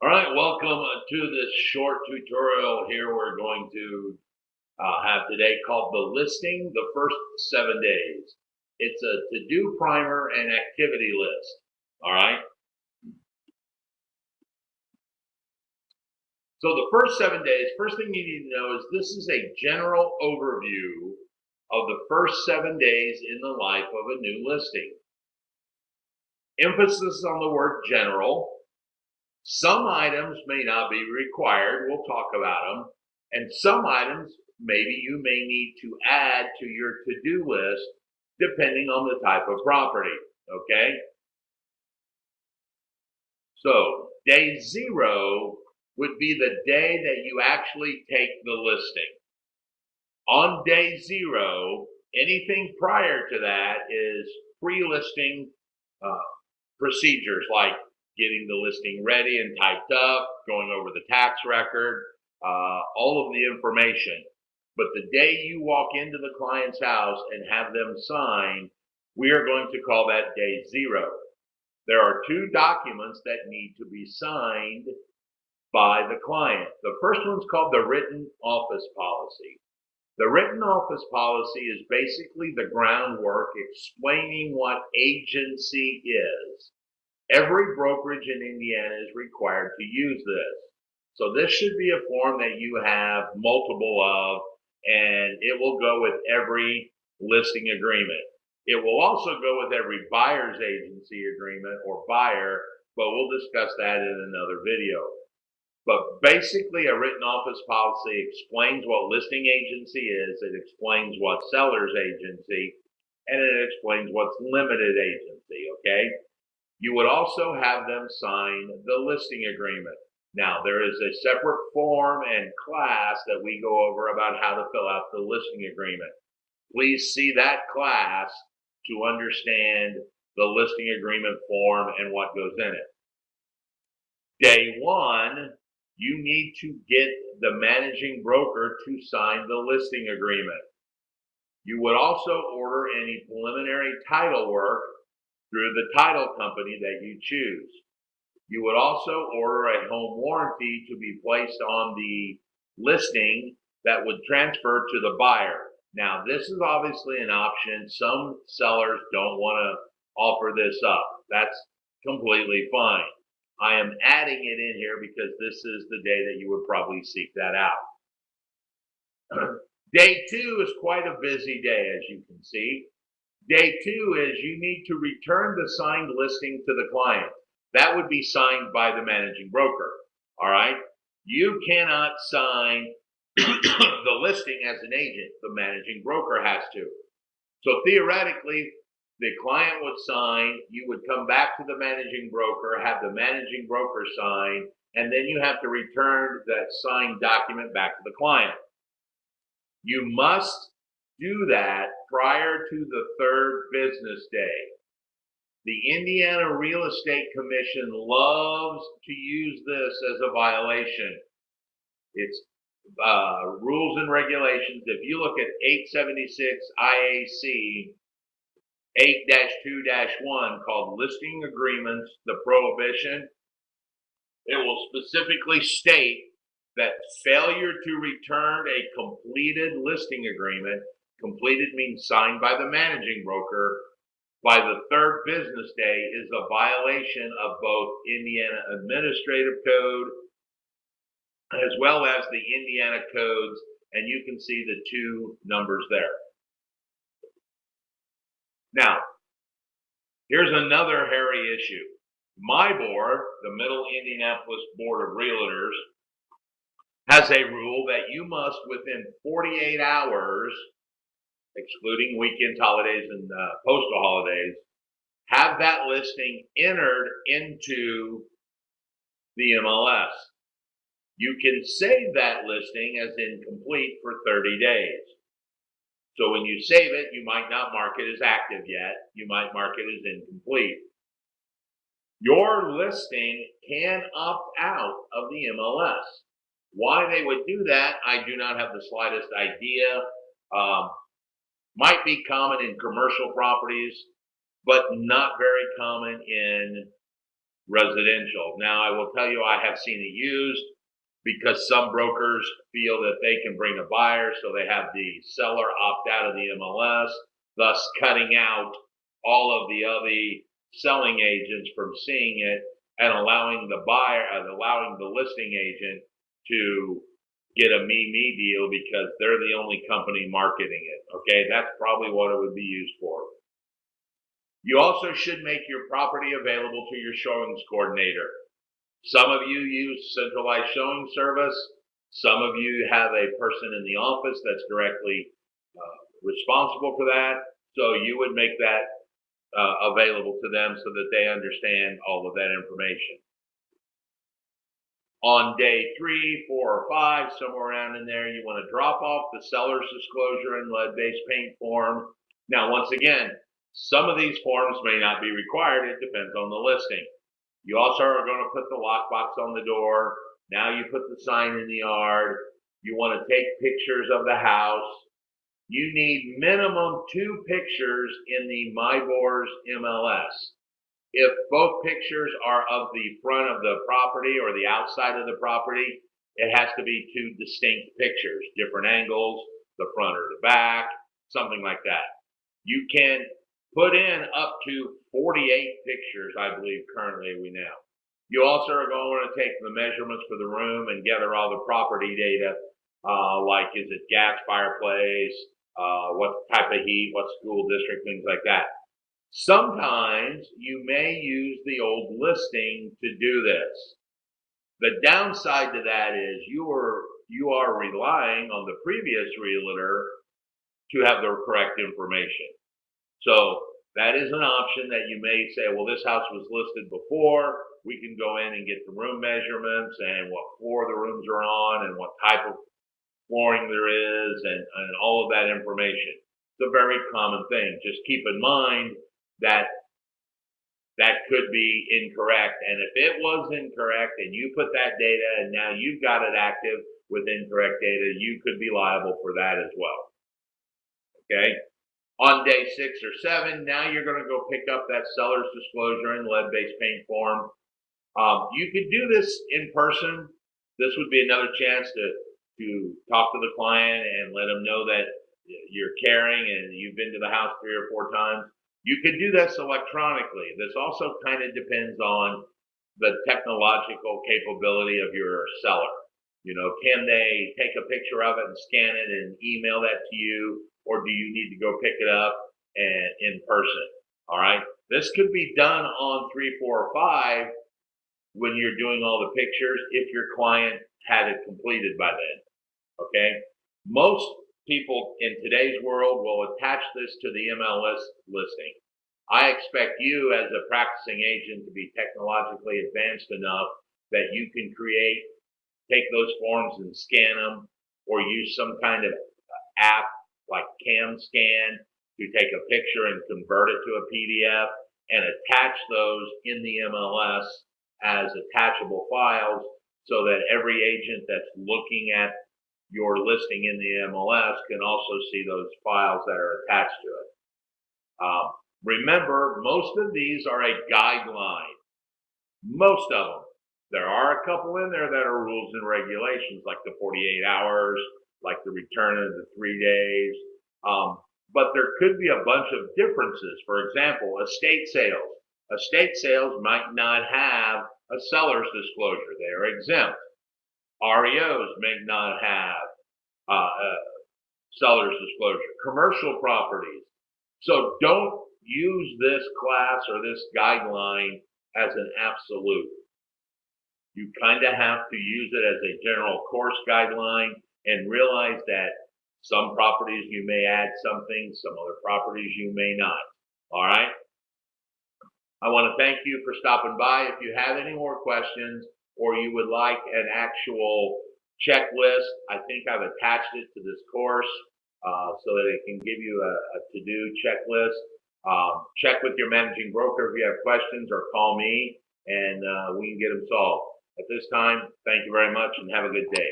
All right, welcome to this short tutorial here we're going to have today called the listing the first 7 days. It's a to-do primer and activity list. All right. So the first 7 days, first thing you need to know is this is a general overview of the first 7 days in the life of a new listing. Emphasis on the word general. Some items may not be required. We'll talk about them. And some items maybe you may need to add to your to-do list depending on the type of property. Okay. So day 0 would be the day that you actually take the listing. On day 0, anything prior to that is pre-listing procedures like getting the listing ready and typed up, going over the tax record, all of the information. But the day you walk into the client's house and have them sign, we are going to call that day 0. There are 2 documents that need to be signed by the client. The first one's called the written office policy. The written office policy is basically the groundwork explaining what agency is. Every brokerage in Indiana is required to use this. So this should be a form that you have multiple of, and it will go with every listing agreement. It will also go with every buyer's agency agreement or buyer, but we'll discuss that in another video. But basically, a written office policy explains what listing agency is, it explains what seller's agency, and it explains what's limited agency, okay? You would also have them sign the listing agreement. Now, there is a separate form and class that we go over about how to fill out the listing agreement. Please see that class to understand the listing agreement form and what goes in it. Day 1, you need to get the managing broker to sign the listing agreement. You would also order any preliminary title work through the title company that you choose. You would also order a home warranty to be placed on the listing that would transfer to the buyer. Now, this is obviously an option. Some sellers don't want to offer this up. That's completely fine. I am adding it in here because this is the day that you would probably seek that out. Day 2 is quite a busy day, as you can see. Day 2 is you need to return the signed listing to the client. That would be signed by the managing broker. All right. You cannot sign the listing as an agent. The managing broker has to. So theoretically, the client would sign, you would come back to the managing broker, have the managing broker sign, and then you have to return that signed document back to the client. You must do that prior to the 3rd business day. The Indiana Real Estate Commission loves to use this as a violation. It's rules and regulations. If you look at 876 IAC 8-2-1 called Listing Agreements, the Prohibition, it will specifically state that failure to return a completed listing agreement, completed means signed by the managing broker, by the 3rd business day is a violation of both Indiana Administrative Code as well as the Indiana codes, and you can see the 2 numbers there. Now, here's another hairy issue. My board, the Middle Indianapolis Board of Realtors, has a rule that you must, within 48 hours, excluding weekends, holidays, and postal holidays, have that listing entered into the MLS. You can save that listing as incomplete for 30 days. So when you save it, you might not mark it as active yet. You might mark it as incomplete. Your listing can opt out of the MLS. Why they would do that, I do not have the slightest idea. Might be common in commercial properties, but not very common in residential. Now, I will tell you, I have seen it used because some brokers feel that they can bring a buyer, so they have the seller opt out of the MLS, thus cutting out all of the other selling agents from seeing it and allowing the buyer, allowing the listing agent to get a me deal because they're the only company marketing it. Okay, that's probably what it would be used for. You also should make your property available to your showings coordinator. Some of you use centralized showing service. Some of you have a person in the office that's directly responsible for that. So you would make that available to them so that they understand all of that information. On day 3, 4, or 5, somewhere around in there, you want to drop off the seller's disclosure and lead-based paint form. Now, once again, some of these forms may not be required. It depends on the listing. You also are going to put the lockbox on the door. Now you put the sign in the yard. You want to take pictures of the house. You need minimum 2 pictures in the MyBORS MLS. If both pictures are of the front of the property or the outside of the property, it has to be 2 distinct pictures, different angles, the front or the back, something like that. You can put in up to 48 pictures, I believe currently we know. You also are going to take the measurements for the room and gather all the property data, like is it gas fireplace, what type of heat, what school district, things like that. Sometimes you may use the old listing to do this. The downside to that is you are relying on the previous realtor to have the correct information. So that is an option that you may say, well, this house was listed before. We can go in and get the room measurements and what floor the rooms are on and what type of flooring there is and all of that information. It's a very common thing. Just keep in mind that that could be incorrect. And if it was incorrect and you put that data and now you've got it active with incorrect data, you could be liable for that as well. Okay? On day 6 or 7, now you're going to go pick up that seller's disclosure and lead-based paint form. You could do this in person. This would be another chance to talk to the client and let them know that you're caring and you've been to the house 3 or 4 times. You could do this electronically. This also kind of depends on the technological capability of your seller. You know, can they take a picture of it and scan it and email that to you, or do you need to go pick it up and in person? All right. This could be done on 3, 4, or 5 when you're doing all the pictures if your client had it completed by then. Okay. Most people in today's world will attach this to the MLS listing. I expect you as a practicing agent to be technologically advanced enough that you can take those forms and scan them, or use some kind of app like CamScan to take a picture and convert it to a PDF and attach those in the MLS as attachable files so that every agent that's looking at your listing in the MLS can also see those files that are attached to it. Remember, most of these are a guideline. Most of them. There are a couple in there that are rules and regulations, like the 48 hours, like the return of the 3 days. But there could be a bunch of differences. For example, estate sales. Estate sales might not have a seller's disclosure. They are exempt. REOs may not have seller's disclosure. Commercial properties. So don't use this class or this guideline as an absolute. You kind of have to use it as a general course guideline and realize that some properties you may add something, some other properties you may not. All right? I want to thank you for stopping by. If you have any more questions or you would like an actual checklist, I think I've attached it to this course so that it can give you a to-do checklist. Check with your managing broker if you have questions, or call me and we can get them solved. At this time, thank you very much and have a good day.